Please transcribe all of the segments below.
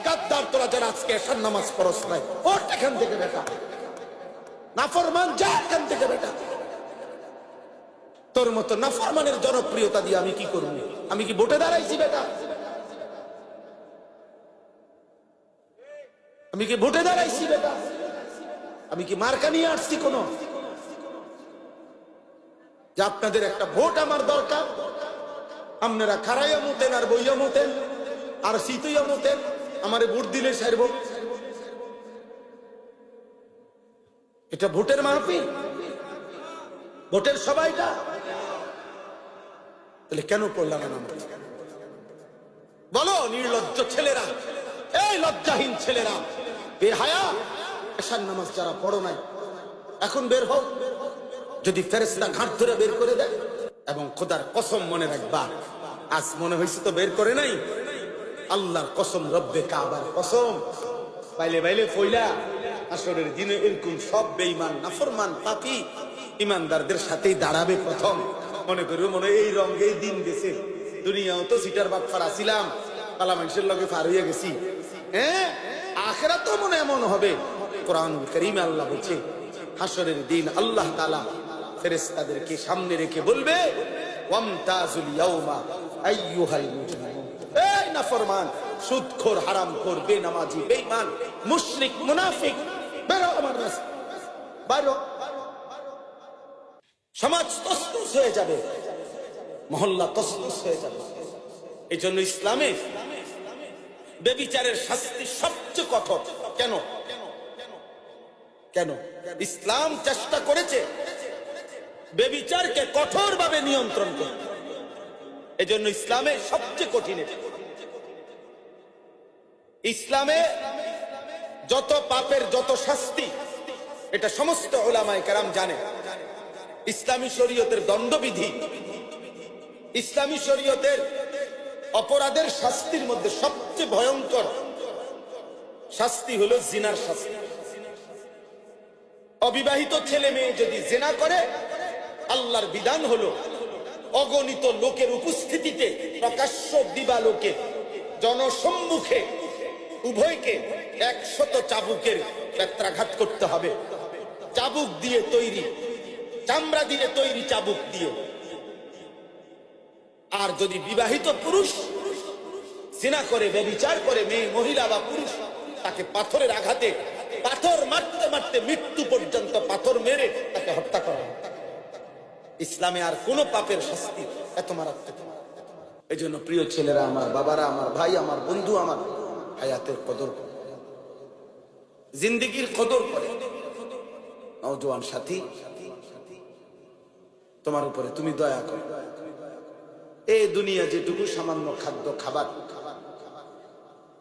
গাদ্দার তোরা যারা আজকে এশার নামাজ পড়স নাই, ওঠ এখান থেকে বেটা, নাফরমান যা এখান থেকে বেটা। তোর মতো নাফরমানের জনপ্রিয়তা দিয়ে আমি কি করব? আমি কি ভোটে দাঁড়াইছি বেটা? আমি কি ভোটে দাঁড়াইছি বেটা? আমি কি মার্কা নিয়ে আসছি কোন? যে আপনাদের একটা ভোট আমার দরকার, আপনারা খারাইয়া মতেন আর বইয়া মতেন আর শীতইয়া মতেন, আমারে ভোট দিলে সারব। এটা ভোটের মাহফিল, ভোটের সবাইটা। তাহলে কেন পড়লাম না নামাজ? বলো নির্লজ্জ ছেলেরা, এই লজ্জাহীন ছেলেরা, বেহায়া, এশার নামাজ যারা পড়ো নাই এখন বের হও। যদি ফেরেশতা ঘাট ধরে বের করে দেয়, এবং খোদার কসম মনে রাখবা, আজ মনে হয়েছে তো বের করে নাই, আল্লাহর কসম, রব্বে কাবার কসম, বাইলে বাইলে ফইলা আসরের দিনে এরকম সব বেঈমান নাফরমান পাপী ইমানদারদের সাথেই দাঁড়াবে প্রথম। মনে করি মনে এই রঙে দিন গেছে, দুনিয়াও তো সিটার বাটফার আসিলাম, পালা মানুষের লগে পার হইয়া গেছি। হ্যাঁ, আখিরাত তো মনে এমন হবে। কোরআনুল কারীমে আল্লাহ বলছে, হাসরের দিন আল্লাহ তাআলা ফেরেশতাদেরকে সামনে রেখে বলবে, ওয়ামতাজুল ইয়াউমা আইয়ুহাল মুজরিমুন। এই নাফরমান, সুদখোর, হারামখোর, বেনামাজি, বেঈমান, মুশরিক, মুনাফিক, বেরো আমার রাস্তা, বাইরো। সমাজ তসনস হয়ে যাবে, মহল্লা তসনস হয়ে যাবে। এই জন্য ইসলামে ব্যভিচারের শাস্তি সবচেয়ে কঠোর। কেন? কেন? ইসলাম চেষ্টা করেছে ব্যভিচারকে কঠোরভাবে নিয়ন্ত্রণ করতে। এই জন্য ইসলামে সবচেয়ে কঠিন। ইসলামে যত পাপের যত শাস্তি, এটা সমস্ত উলামায়ে কেরাম জানে। ইসলামী শরীয়তের দণ্ডবিধি, ইসলামী শরীয়তের অপরাধের শাস্তির মধ্যে সবচেয়ে ভয়ঙ্কর শাস্তি হলো জিনার শাস্তি। অবিবাহিত ছেলে মেয়ে যদি জিনা করে, আল্লাহর বিধান হলো অগণিত লোকের উপস্থিতিতে, প্রকাশ্য দিবালোকে, জনসম্মুখে উভয়কে 100 চাবুকের বেত্রাঘাত করতে হবে। চাবুক দিয়ে তৈরি, চামড়া দিয়ে তৈরি চাবুক দিয়ে। আর যদি বিবাহিত পুরুষ জিনা করে, ব্যভিচার করে, মেয়ে, মহিলা বা পুরুষ, তাকে পাথরের আঘাতে, পাথর মারতে মারতে মৃত্যু পর্যন্ত পাথর মেরে তাকে হত্যা করা হয়। ইসলামে আর কোন পাপের শাস্তি এত মারাত্মক। এই জন্য প্রিয় ছেলেরা আমার, বাবারা আমার, ভাই আমার, বন্ধু আমার, হায়াতের কদর করে, জিন্দেগির কদর করে। নওজোয়ান সাথী, তোমার উপরে তুমি দয়া করো। এই দুনিয়া যেটুকু সামান্য খাদ্য খাবার,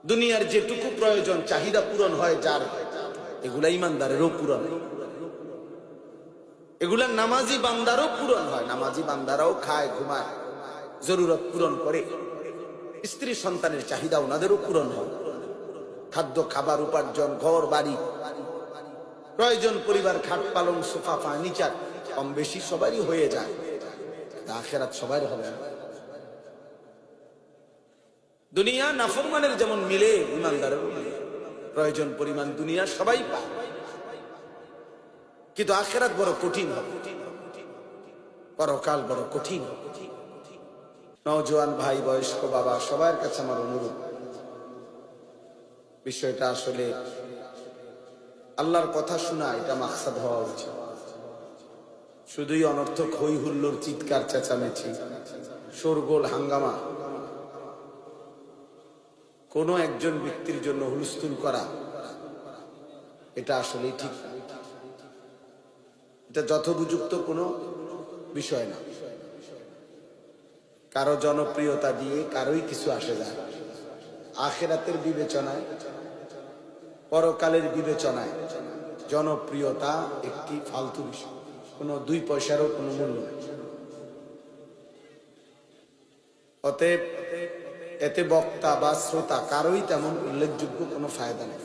দুনিয়ার যেটুকু প্রয়োজন চাহিদা পূরণ হয় যার, এগুলা ইমানদারেরও পূরণ, এগুলা নামাজি বান্দারও পূরণ হয়। নামাজি বান্দারাও খায়, ঘুমায়, জরুরত পূরণ করে। স্ত্রী সন্তানের চাহিদা ওনাদেরও পূরণ হয়। খাদ্য, খাবার, উপার্জন, ঘর বাড়ি, প্রয়োজন, পরিবার, খাট পালং, সোফা, ফার্নিচার কম বেশি সবারই হয়ে যায়। আখিরাত সবার হবে না। দুনিয়া নাফরমানের যেমন মিলে, ইমানদারেরও মিলে। প্রয়োজন পরিমাণ দুনিয়া সবাই পায়, কিন্তু আখিরাত বড় কঠিন হবে, পরকাল বড় কঠিন হবে। নওজোয়ান ভাই, বয়স্ক বাবা, সবার কাছে আমার অনুরোধ, বিষয়টা আসলে আল্লাহর কথা শোনা, এটা মাকসাদ হওয়া উচিত। শুধুই অনর্থক হই হুল্লোড়, চিৎকার, চেঁচামেচি, শোরগোল, হাঙ্গামা, কোন একজন ব্যক্তির জন্য হুলস্থুল করা, এটা আসলে ঠিক না। এটা যথোপযুক্ত কোনো বিষয় না। কারো জনপ্রিয়তা দিয়ে কারোই কিছু আসে যায়। আখিরাতের বিবেচনায়, পরকালের বিবেচনায় জনপ্রিয়তা একটি ফালতু বিষয়, কোনো 2 পয়সারও কোনো মূল্য নেই। অতএব এতে বক্তা বা শ্রোতা কারোই তেমন উল্লেখযোগ্য কোনো ফায়দা নেই।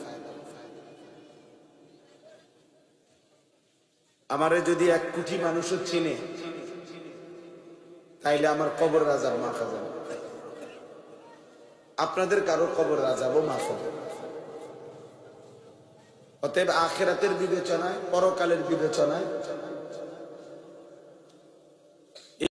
আমারে যদি 1 কোটি মানুষও চিনে, তাইলে আমার কবর রাজার মাফ হবে না। আপনাদের কারো কবর আযাবও মাফ হবে। অতএব আখিরাতের বিবেচনায়, পরকালের বিবেচনায়